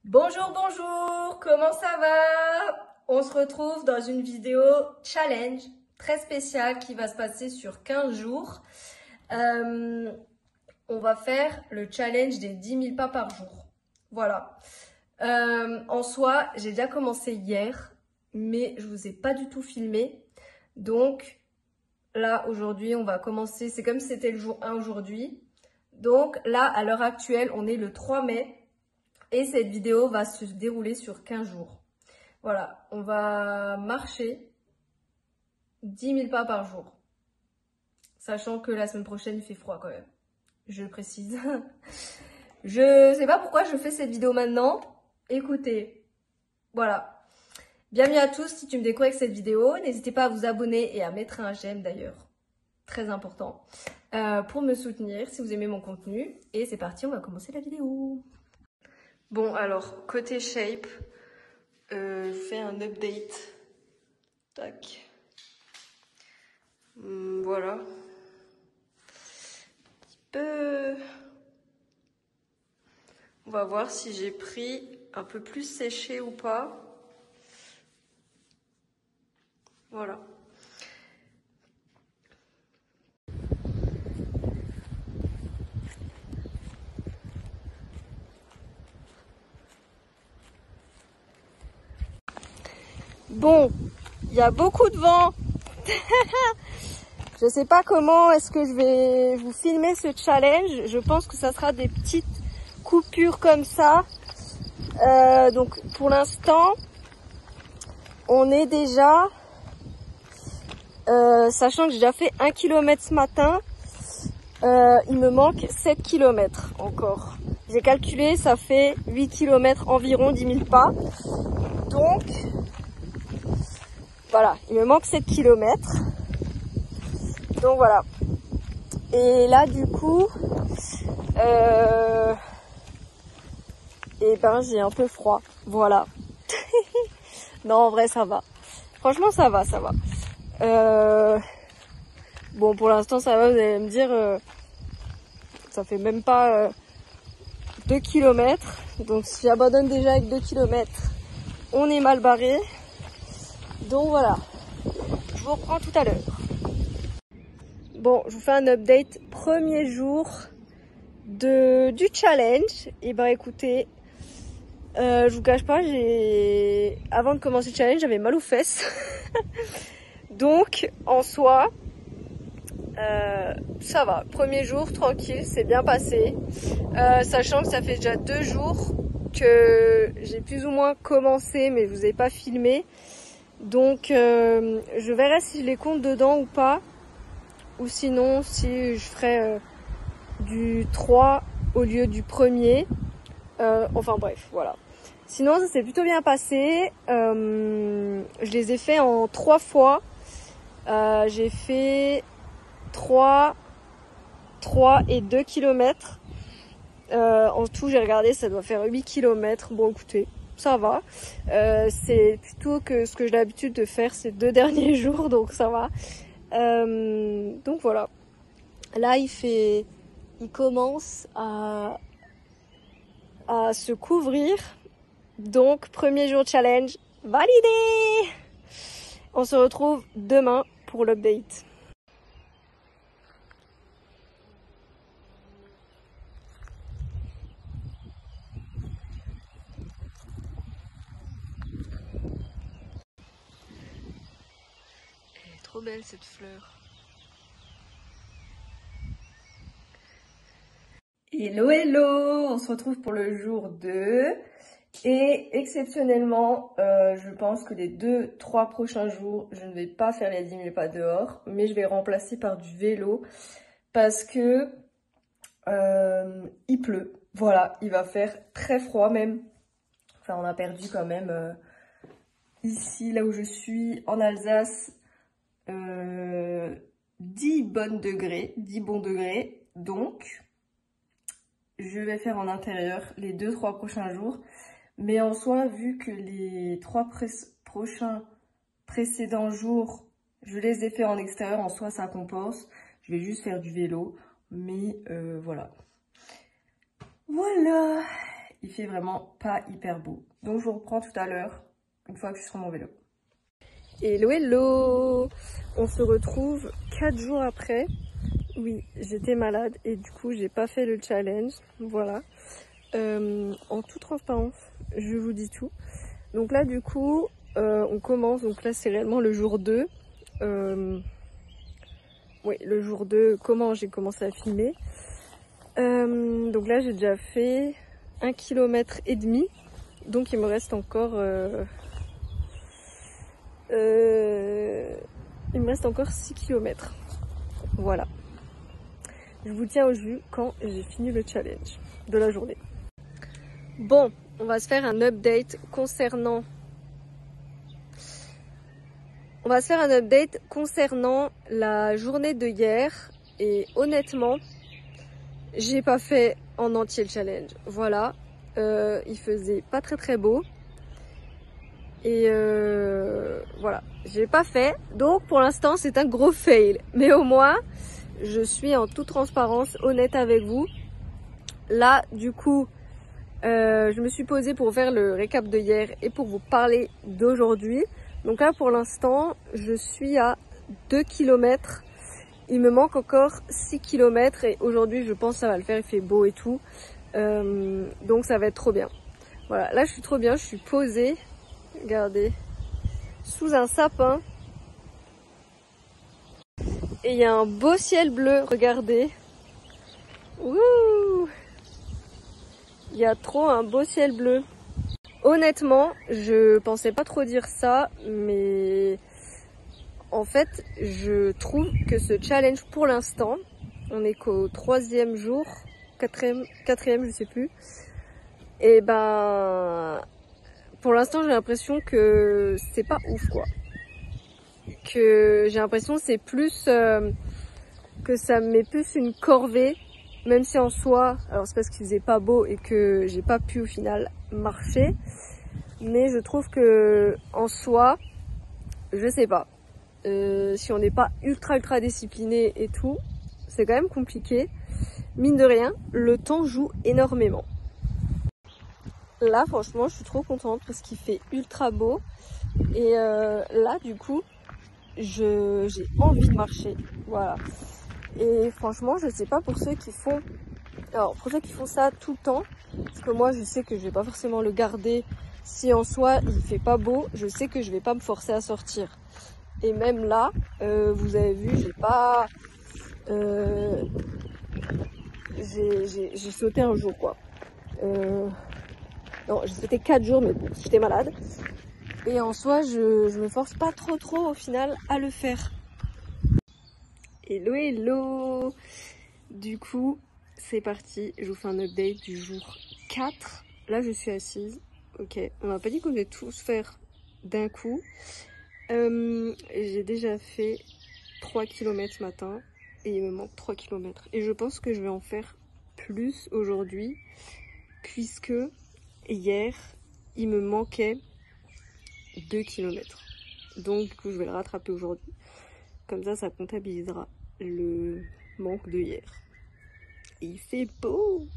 Bonjour, bonjour, comment ça va? On se retrouve dans une vidéo challenge très spéciale qui va se passer sur 15 jours. On va faire le challenge des 10 000 pas par jour. Voilà. En soi, j'ai déjà commencé hier, mais je vous ai pas du tout filmé. Donc là, aujourd'hui, on va commencer. C'est comme si c'était le jour 1 aujourd'hui. Donc là, à l'heure actuelle, on est le 3 mai. Et cette vidéo va se dérouler sur 15 jours. Voilà, on va marcher 10 000 pas par jour. Sachant que la semaine prochaine, il fait froid quand même. Je le précise. Je sais pas pourquoi je fais cette vidéo maintenant. Écoutez, voilà. Bienvenue à tous, si tu me découvres avec cette vidéo, n'hésitez pas à vous abonner et à mettre un j'aime d'ailleurs. Très important. Pour me soutenir si vous aimez mon contenu. Et c'est parti, on va commencer la vidéo. Bon, alors, côté shape, je fais un update. Tac. Voilà. Un petit peu. On va voir si j'ai pris un peu plus séché ou pas. Voilà. Bon, il y a beaucoup de vent. Je sais pas comment est-ce que je vais vous filmer ce challenge. Je pense que ça sera des petites coupures comme ça. Donc pour l'instant, on est déjà, sachant que j'ai déjà fait 1 km ce matin, il me manque 7 km encore. J'ai calculé, ça fait 8 km environ, 10 000 pas. Donc, voilà, il me manque 7 km. Donc voilà. Et là, du coup, et ben j'ai un peu froid. Voilà. Non, en vrai, ça va. Franchement, ça va, ça va. Bon, pour l'instant, ça va, vous allez me dire, ça fait même pas 2 km. Donc, si j'abandonne déjà avec 2 km, on est mal barré. Donc, voilà. Je vous reprends tout à l'heure. Bon, je vous fais un update. Premier jour du challenge. Et ben, écoutez, je vous cache pas, avant de commencer le challenge, j'avais mal aux fesses. Donc, en soi, ça va. Premier jour, tranquille, c'est bien passé. Sachant que ça fait déjà 2 jours que j'ai plus ou moins commencé, mais je vous ai pas filmé. Donc, je verrai si je les compte dedans ou pas. Ou sinon, si je ferai du 3 au lieu du premier. Enfin bref, voilà. Sinon, ça s'est plutôt bien passé. Je les ai fait en 3 fois. J'ai fait 3 et 2 km. En tout, j'ai regardé, ça doit faire 8 km. Bon, écoutez, ça va. C'est plutôt que ce que j'ai l'habitude de faire ces 2 derniers jours, donc ça va. Donc voilà. Là, il commence à se couvrir. Donc, premier jour challenge validé! On se retrouve demain pour l'update. Elle est trop belle cette fleur. Hello, hello! On se retrouve pour le jour 2. Et exceptionnellement, je pense que les 2-3 prochains jours, je ne vais pas faire les 10 000 pas dehors, mais je vais remplacer par du vélo parce que il pleut. Voilà, il va faire très froid même. Enfin, on a perdu quand même ici, là où je suis, en Alsace, 10 bons degrés. Donc, je vais faire en intérieur les 2-3 prochains jours. Mais en soi, vu que les 3 prochains précédents jours, je les ai fait en extérieur, en soi ça compense. Je vais juste faire du vélo, mais voilà. Voilà. il fait vraiment pas hyper beau. Donc je vous reprends tout à l'heure, une fois que je suis sur mon vélo. Hello hello! On se retrouve 4 jours après. Oui, j'étais malade et du coup j'ai pas fait le challenge. Voilà. En toute transparence, je vous dis tout. Donc là du coup, on commence. Donc là c'est réellement le jour 2. Oui, le jour 2, comment j'ai commencé à filmer. Donc là j'ai déjà fait 1,5 km. Donc il me reste encore 6 km. Voilà. Je vous tiens au jus quand j'ai fini le challenge de la journée. Bon, on va se faire un update concernant... la journée de hier. Et honnêtement, j'ai pas fait en entier le challenge. Voilà. Il faisait pas très beau. Et voilà, j'ai pas fait. Donc pour l'instant c'est un gros fail. Mais au moins, je suis en toute transparence honnête avec vous. Là du coup, je me suis posée pour faire le récap de hier et pour vous parler d'aujourd'hui. Donc là pour l'instant, je suis à 2 km. Il me manque encore 6 km et aujourd'hui je pense que ça va le faire, il fait beau et tout. Donc ça va être trop bien. Voilà, là je suis trop bien, je suis posée. Regardez, sous un sapin. Et il y a un beau ciel bleu, regardez. Wouh! Il y a trop un beau ciel bleu. Honnêtement, je pensais pas trop dire ça, mais en fait, je trouve que ce challenge pour l'instant, on est qu'au 3e jour, 4e, je sais plus. Et ben, pour l'instant, j'ai l'impression que c'est pas ouf, quoi. Que j'ai l'impression que c'est plus que ça me met plus une corvée, même si en soi, alors c'est parce qu'il faisait pas beau et que j'ai pas pu au final marcher, mais je trouve que en soi, je sais pas, si on n'est pas ultra discipliné et tout, c'est quand même compliqué. Mine de rien, le temps joue énormément. Là franchement je suis trop contente parce qu'il fait ultra beau et là du coup j'ai envie de marcher, voilà. Et franchement je sais pas pour ceux qui font ça tout le temps, parce que moi je sais que je vais pas forcément le garder si en soi il fait pas beau, je sais que je vais pas me forcer à sortir. Et même là vous avez vu, j'ai pas j'ai sauté un jour quoi. Non, j'ai sauté 4 jours, mais bon, j'étais malade. Et en soi, je me force pas trop au final à le faire. Hello, hello! Du coup, c'est parti. Je vous fais un update du jour 4. Là, je suis assise. Ok, on m'a pas dit qu'on allait tous faire d'un coup. J'ai déjà fait 3 km ce matin. Et il me manque 3 km. Et je pense que je vais en faire plus aujourd'hui. Puisque hier, il me manquait 2 km. Donc du coup je vais le rattraper aujourd'hui. Comme ça comptabilisera le manque de hier. Et il fait beau!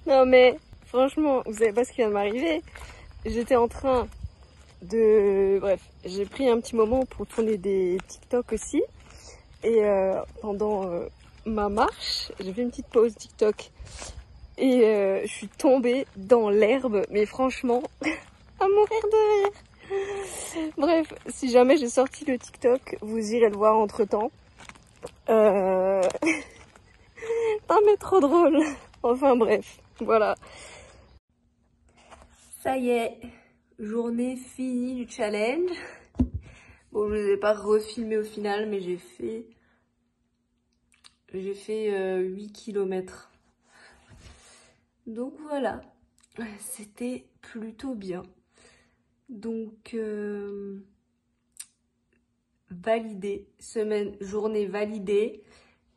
Non mais franchement, vous savez pas ce qui vient de m'arriver. J'étais en train de... Bref, j'ai pris un petit moment pour tourner des TikTok aussi. Et pendant ma marche, j'ai fait une petite pause TikTok. Et je suis tombée dans l'herbe. Mais franchement, à mourir de rire. Bref, si jamais j'ai sorti le TikTok, vous irez le voir entre temps. Ah mais trop drôle. Enfin bref, voilà. Ça y est, journée finie du challenge. Bon, je ne les ai pas refilmés au final, mais j'ai fait 8 km. Donc voilà, c'était plutôt bien. Donc, validé, journée validée.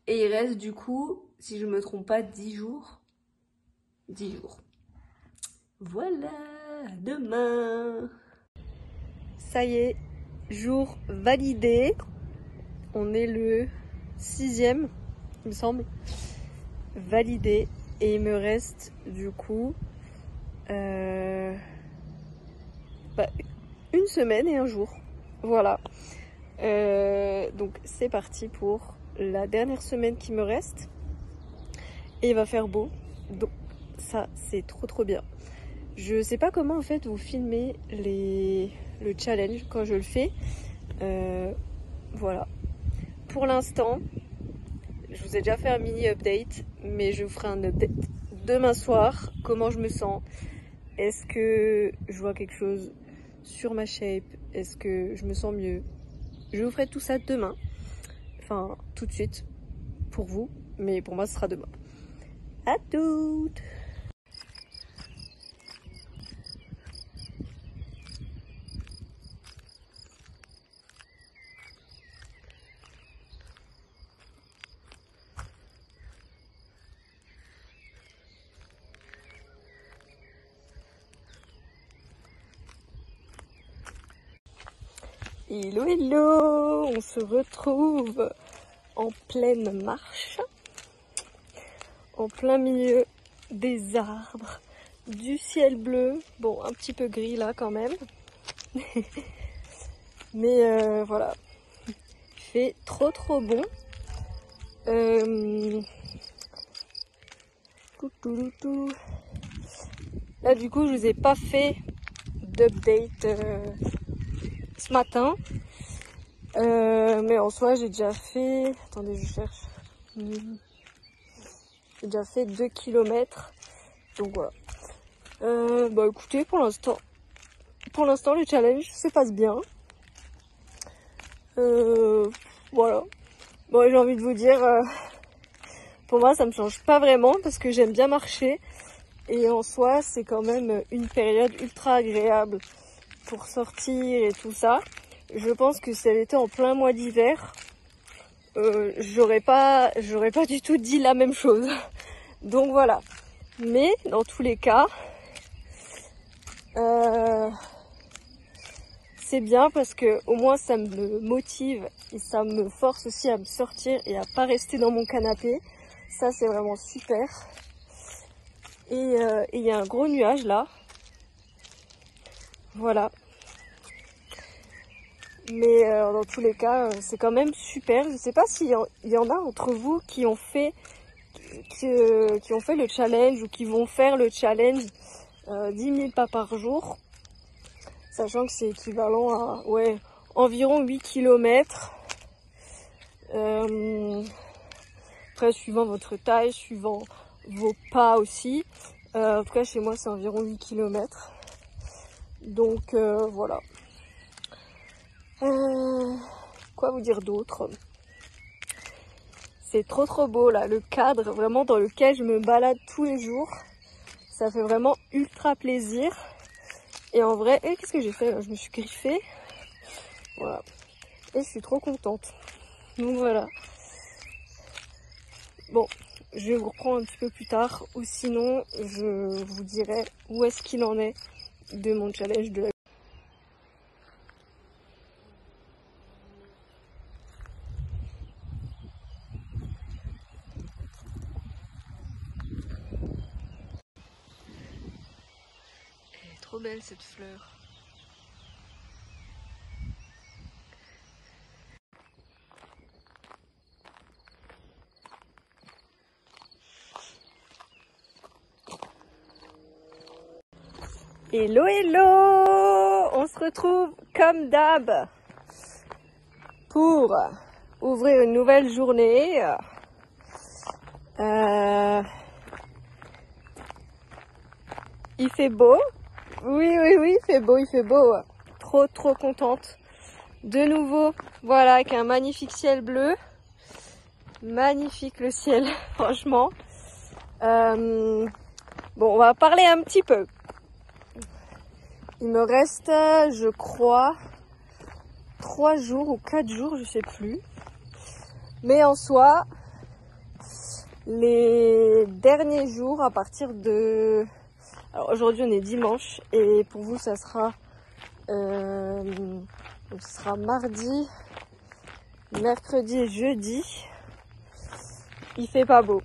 Et il reste du coup, si je me trompe pas, 10 jours. 10 jours. Voilà, demain. Ça y est, jour validé. On est le 6e, il me semble. Validé. Et il me reste du coup une semaine et un jour. Voilà. Donc c'est parti pour la dernière semaine qui me reste. Et il va faire beau. Donc ça c'est trop bien. Je sais pas comment en fait vous filmez le challenge quand je le fais. Voilà. Pour l'instant, je vous ai déjà fait un mini update, mais je vous ferai un update demain soir. Comment je me sens? Est-ce que je vois quelque chose sur ma shape? Est-ce que je me sens mieux? Je vous ferai tout ça demain. Enfin, tout de suite pour vous, mais pour moi ce sera demain. À toutes! Hello hello, on se retrouve en pleine marche, en plein milieu des arbres, du ciel bleu, bon un petit peu gris là quand même, mais voilà, il fait trop bon. Là du coup je vous ai pas fait d'update ce matin, mais en soi j'ai déjà fait, attendez je cherche, j'ai déjà fait 2 km, donc voilà. Bah écoutez, pour l'instant le challenge se passe bien. Voilà. Bon, j'ai envie de vous dire, pour moi ça me change pas vraiment parce que j'aime bien marcher et en soi c'est quand même une période ultra agréable pour sortir et tout ça. Je pense que si elle était en plein mois d'hiver, j'aurais pas du tout dit la même chose. Donc voilà. Mais dans tous les cas, c'est bien parce que au moins ça me motive et ça me force aussi à me sortir et à pas rester dans mon canapé. Ça c'est vraiment super. Et il y a un gros nuage là. Voilà. Mais dans tous les cas, c'est quand même super. Je sais pas s'il y en a entre vous qui ont fait le challenge ou qui vont faire le challenge 10 000 pas par jour. Sachant que c'est équivalent à environ 8 km. Après, suivant votre taille, suivant vos pas aussi. En tout cas, chez moi, c'est environ 8 km. Donc, voilà. Quoi vous dire d'autre? C'est trop beau là, le cadre vraiment dans lequel je me balade tous les jours. Ça fait vraiment ultra plaisir. Et en vrai, qu'est-ce que j'ai fait? Je me suis griffée. Voilà. Et je suis trop contente. Donc voilà. Bon, je vais vous reprendre un petit peu plus tard. Ou sinon, je vous dirai où est-ce qu'il en est de mon challenge de la... Elle est trop belle cette fleur. Hello hello, on se retrouve comme d'hab pour ouvrir une nouvelle journée. Il fait beau, Oui, il fait beau. Trop contente. De nouveau, voilà, avec un magnifique ciel bleu. Magnifique le ciel, franchement. Bon, on va parler un petit peu. Il me reste, je crois, 3 jours ou 4 jours, je sais plus. Mais en soi, les derniers jours à partir de... Alors aujourd'hui on est dimanche et pour vous ça sera mardi, mercredi et jeudi. Il fait pas beau.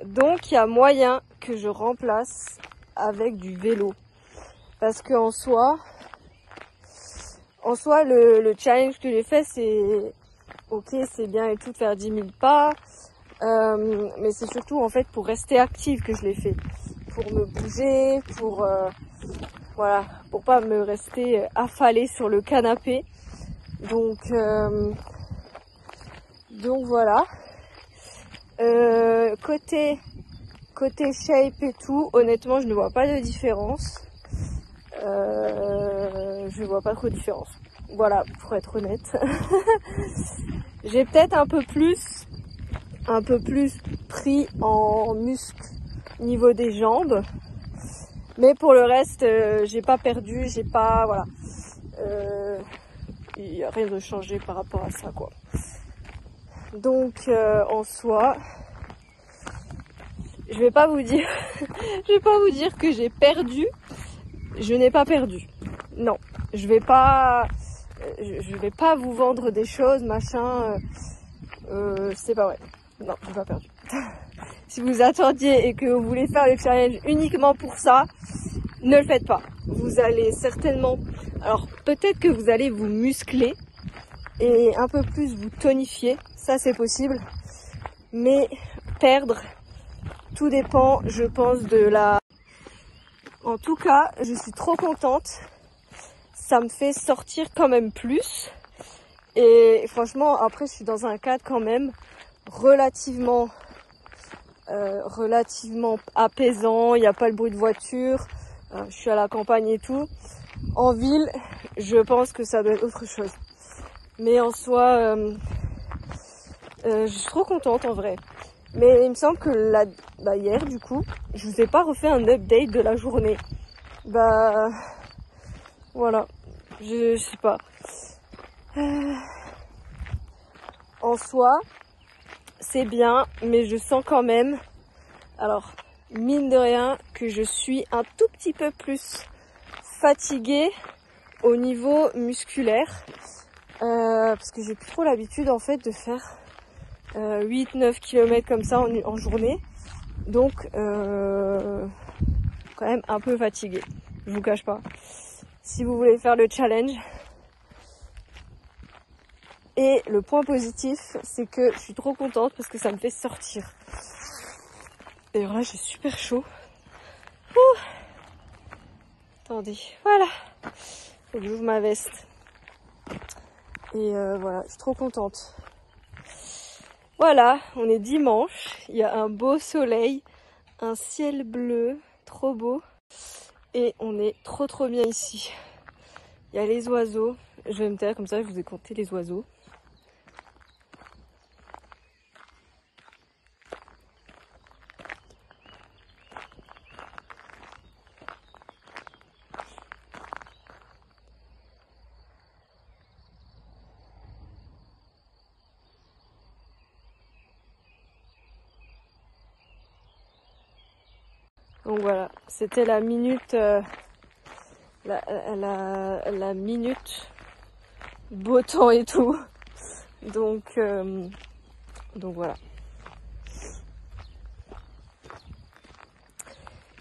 Donc il y a moyen que je remplace avec du vélo. Parce que en soi le challenge que j'ai fait c'est ok, c'est bien et tout de faire 10 000 pas. Mais c'est surtout en fait pour rester active que je l'ai fait. Pour me bouger, voilà, pour pas me rester affalée sur le canapé. Donc voilà. Côté shape et tout, honnêtement, je ne vois pas de différence. Je vois pas trop de différence. Voilà, pour être honnête. J'ai peut-être un peu plus pris en muscle niveau des jambes. Mais pour le reste, j'ai pas perdu, voilà. Il n'y a rien de changé par rapport à ça, quoi. Donc, en soi, je vais pas vous dire que j'ai perdu. Je n'ai pas perdu. Non, je vais pas vous vendre des choses, machin. C'est pas vrai. Non, j'ai pas perdu. Si vous attendiez et que vous voulez faire le challenge uniquement pour ça, ne le faites pas. Vous allez certainement... Alors, peut-être que vous allez vous muscler et un peu plus vous tonifier. Ça, c'est possible. Mais perdre, tout dépend, je pense, de la... En tout cas, je suis trop contente. Ça me fait sortir quand même plus. Et franchement, après, je suis dans un cadre quand même relativement apaisant. Il n'y a pas le bruit de voiture. Je suis à la campagne et tout. En ville, je pense que ça doit être autre chose. Mais en soi, je suis trop contente en vrai. Mais il me semble que hier, du coup, je vous ai pas refait un update de la journée. Voilà. Je sais pas. En soi, c'est bien, mais je sens quand même, alors, mine de rien, que je suis un tout petit peu plus fatiguée au niveau musculaire. Parce que j'ai plus trop l'habitude, en fait, de faire 8-9 km comme ça en journée. Donc, quand même un peu fatiguée. Je vous cache pas. Si vous voulez faire le challenge. Et le point positif, c'est que je suis trop contente parce que ça me fait sortir. D'ailleurs là, j'ai super chaud. Ouh. Attendez, voilà. Faut que j'ouvre ma veste. Et voilà, je suis trop contente. Voilà, on est dimanche. Il y a un beau soleil, un ciel bleu, trop beau. Et on est trop bien ici. Il y a les oiseaux. Je vais me taire comme ça, je vous ai compté les oiseaux. Donc voilà, c'était la minute, la minute beau temps et tout. Donc voilà.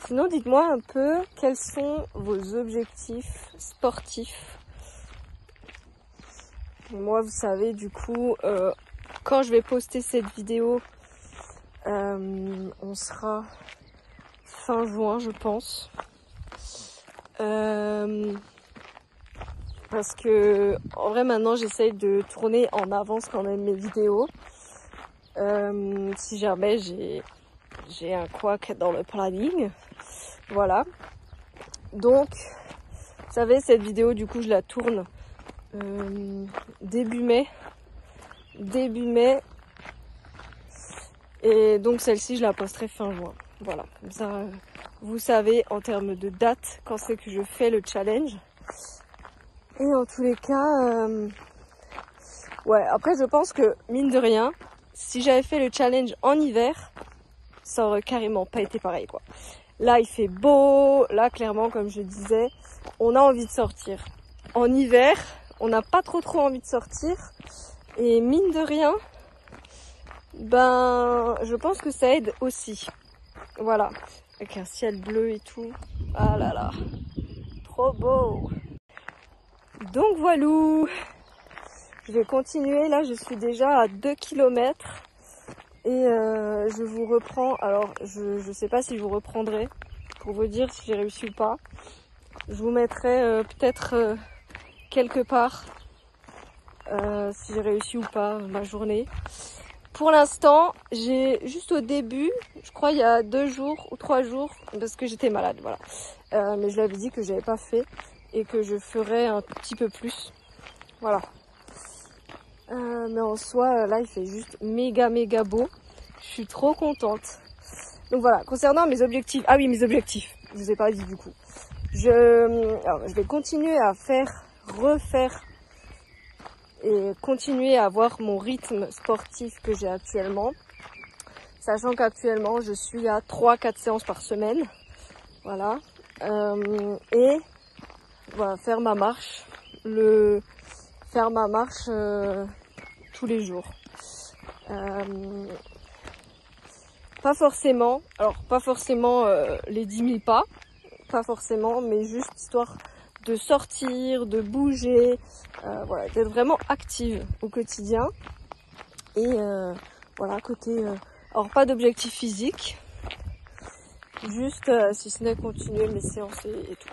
Sinon, dites-moi un peu quels sont vos objectifs sportifs. Moi, vous savez, du coup, quand je vais poster cette vidéo, on sera fin juin, je pense. Parce que en vrai maintenant j'essaye de tourner en avance quand même mes vidéos. Si jamais j'ai un couac dans le planning. Voilà. Donc Vous savez, cette vidéo, du coup, je la tourne début mai. Et donc celle-ci, je la posterai fin juin. Voilà, comme ça, vous savez en termes de date quand c'est que je fais le challenge. Et en tous les cas, ouais, après je pense que, mine de rien, si j'avais fait le challenge en hiver, ça aurait carrément pas été pareil, quoi. Là, il fait beau, là, clairement, comme je disais, on a envie de sortir. En hiver, on n'a pas trop envie de sortir. Et mine de rien, ben, je pense que ça aide aussi. Voilà, avec un ciel bleu et tout. Ah là là, trop beau. Donc voilà, je vais continuer. Là, je suis déjà à 2 km. Et je vous reprends. Alors, je sais pas si je vous reprendrai pour vous dire si j'ai réussi ou pas. Je vous mettrai peut-être quelque part si j'ai réussi ou pas ma journée. Pour l'instant, j'ai juste au début, je crois il y a 2 jours ou 3 jours, parce que j'étais malade, voilà. Mais je l'avais dit que j'avais pas fait et que je ferais un petit peu plus. Voilà. Mais en soi, là, il fait juste méga beau. Je suis trop contente. Donc voilà, concernant mes objectifs. Ah oui, mes objectifs. Je vous ai pas dit du coup. Je vais continuer à refaire et continuer à avoir mon rythme sportif que j'ai actuellement. Sachant qu'actuellement, je suis à 3-4 séances par semaine. Voilà. Et voilà, faire ma marche tous les jours. Pas forcément les 10 000 pas, pas forcément, mais juste histoire de sortir, de bouger, voilà, d'être vraiment active au quotidien. Et voilà, alors pas d'objectif physique, juste si ce n'est continuer mes séances et tout.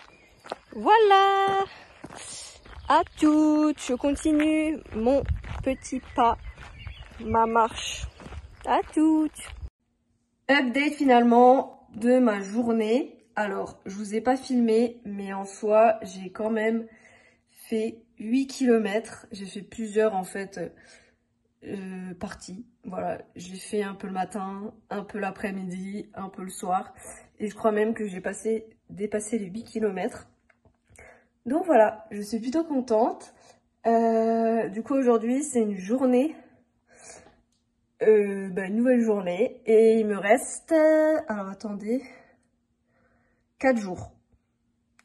Voilà, à toutes, je continue mon petit pas, ma marche. À toutes. Update finalement de ma journée. Alors, je vous ai pas filmé, mais en soi, j'ai quand même fait 8 km. J'ai fait plusieurs en fait parties. Voilà, j'ai fait un peu le matin, un peu l'après-midi, un peu le soir. Et je crois même que j'ai dépassé les 8 km. Donc voilà, je suis plutôt contente. Du coup, aujourd'hui, c'est une journée. Une nouvelle journée. Et il me reste... alors, attendez... 4 jours.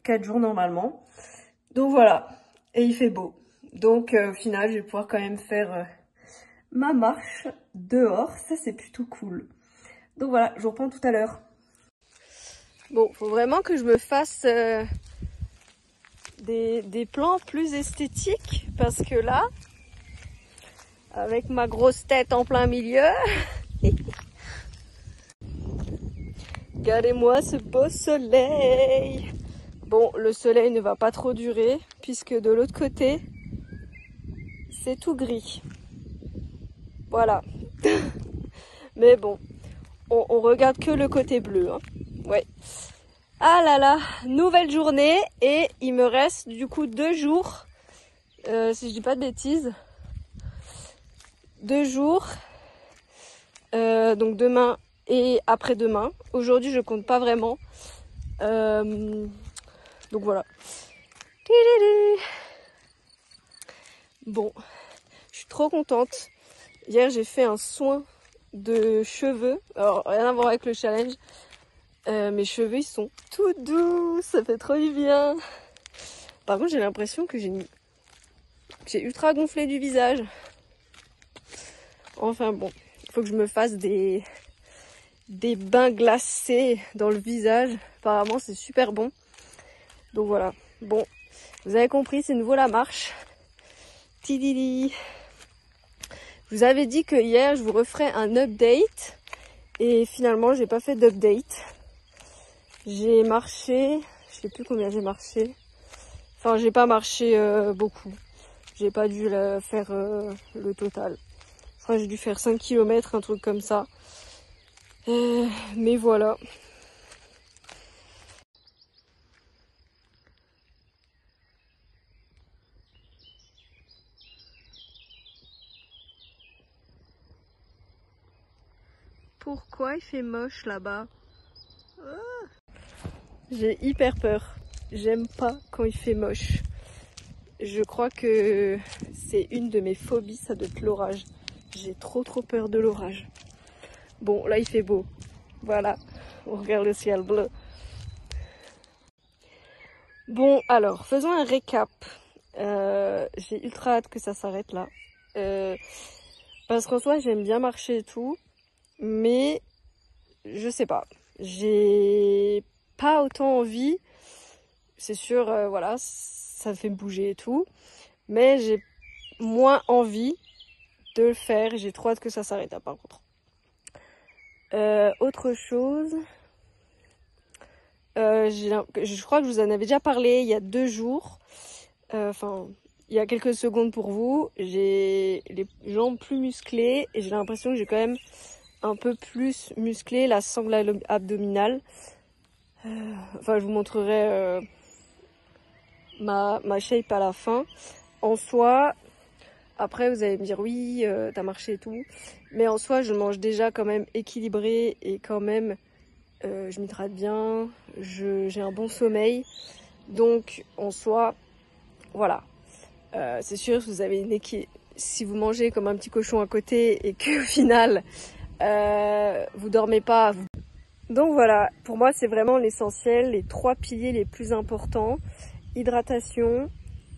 4 jours normalement. Donc voilà. Et il fait beau. Donc au final, je vais pouvoir quand même faire ma marche dehors. Ça, c'est plutôt cool. Donc voilà, je vous reprends tout à l'heure. Bon, faut vraiment que je me fasse des plans plus esthétiques. Parce que là, avec ma grosse tête en plein milieu... Regardez-moi ce beau soleil. Bon, le soleil ne va pas trop durer puisque de l'autre côté, c'est tout gris. Voilà. Mais bon, on regarde que le côté bleu. Hein. Ouais. Ah là là, nouvelle journée et il me reste du coup 2 jours. Si je dis pas de bêtises. 2 jours. Donc demain et après-demain. Aujourd'hui, je compte pas vraiment. Donc voilà. Bon, je suis trop contente. Hier, j'ai fait un soin de cheveux. Alors, rien à voir avec le challenge. Mes cheveux, ils sont tout doux. Ça fait trop du bien. Par contre, j'ai l'impression que j'ai ultra gonflé du visage. Enfin bon, il faut que je me fasse des bains glacés dans le visage. Apparemment, c'est super bon. Donc voilà. Bon, vous avez compris, c'est nouveau la marche. Tidili. Je vous avais dit que hier, je vous referais un update. Et finalement, j'ai pas fait d'update. J'ai marché, je sais plus combien j'ai marché. Enfin, j'ai pas marché beaucoup. J'ai pas dû faire le total. Je crois que j'ai dû faire 5 km, un truc comme ça. Mais voilà. Pourquoi il fait moche là-bas? J'ai hyper peur. J'aime pas quand il fait moche. Je crois que c'est une de mes phobies, ça doit être l'orage. J'ai trop peur de l'orage. Bon, là il fait beau. Voilà, on regarde le ciel bleu. Bon, alors, faisons un récap. J'ai ultra hâte que ça s'arrête là. Parce qu'en soi, j'aime bien marcher et tout. Mais, je sais pas. J'ai pas autant envie. C'est sûr, voilà, ça me fait bouger et tout. Mais j'ai moins envie de le faire. J'ai trop hâte que ça s'arrête là, par contre. Autre chose... je crois que je vous en avais déjà parlé il y a 2 jours. Enfin, il y a quelques secondes pour vous. J'ai les jambes plus musclées et j'ai l'impression que j'ai quand même un peu plus musclé la sangle abdominale. Enfin, je vous montrerai ma shape à la fin. En soi, après vous allez me dire oui, t'as marché et tout. Mais en soi, je mange déjà quand même équilibré et quand même... je m'hydrate bien, j'ai un bon sommeil, donc en soi, voilà. C'est sûr, si vous avez si vous mangez comme un petit cochon à côté et que au final vous dormez pas, donc voilà. Pour moi, c'est vraiment l'essentiel, les 3 piliers les plus importants: hydratation,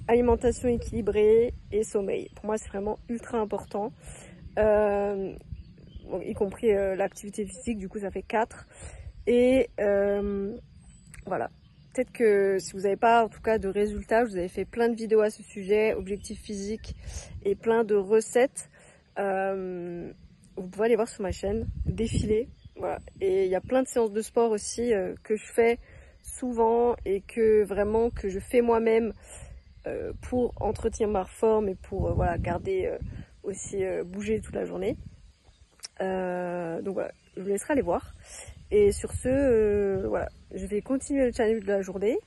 alimentation équilibrée et sommeil. Pour moi, c'est vraiment ultra important, bon, y compris l'activité physique. Du coup, ça fait 4. Et voilà, peut-être que si vous n'avez pas en tout cas de résultats, je vous avais fait plein de vidéos à ce sujet, objectifs physiques et plein de recettes. Vous pouvez aller voir sur ma chaîne, défiler. Voilà. Et il y a plein de séances de sport aussi que je fais souvent et que vraiment que je fais moi-même pour entretenir ma forme et pour voilà, garder aussi bouger toute la journée. Donc voilà, je vous laisserai aller voir. Et sur ce, voilà, je vais continuer le challenge de la journée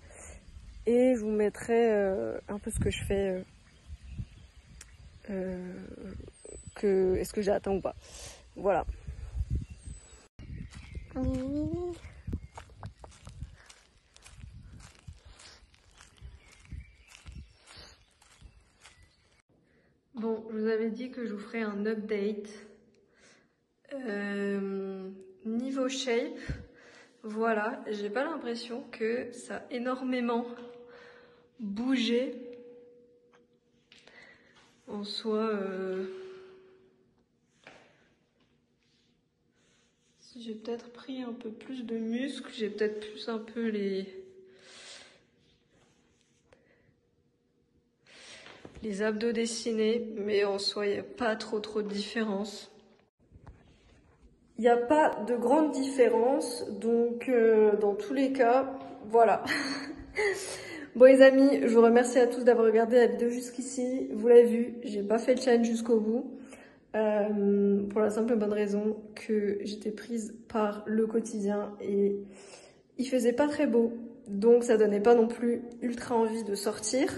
et je vous mettrai un peu ce que je fais, est-ce que j'ai atteint ou pas. Voilà. Bon, je vous avais dit que je vous ferai un update. Niveau shape, voilà, j'ai pas l'impression que ça a énormément bougé. En soi, si j'ai peut-être pris un peu plus de muscles, j'ai peut-être plus un peu les abdos dessinés, mais en soi, il n'y a pas trop de différence. Il n'y a pas de grande différence, donc dans tous les cas, voilà. Bon les amis, je vous remercie à tous d'avoir regardé la vidéo jusqu'ici. Vous l'avez vu, j'ai pas fait le challenge jusqu'au bout. Pour la simple et bonne raison que j'étais prise par le quotidien et il faisait pas très beau. Donc ça donnait pas non plus ultra envie de sortir.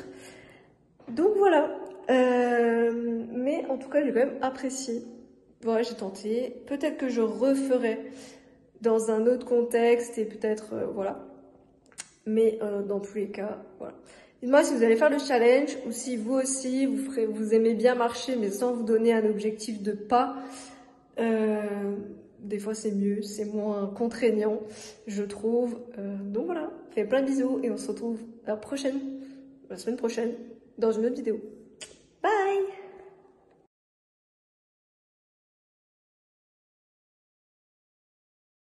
Donc voilà. Mais en tout cas, j'ai quand même apprécié. Voilà, j'ai tenté. Peut-être que je referai dans un autre contexte et peut-être, voilà. Mais dans tous les cas, voilà. Dites-moi si vous allez faire le challenge ou si vous aussi, vous aimez bien marcher mais sans vous donner un objectif de pas. Des fois c'est mieux, c'est moins contraignant, je trouve. Donc voilà, faites plein de bisous et on se retrouve la semaine prochaine, dans une autre vidéo.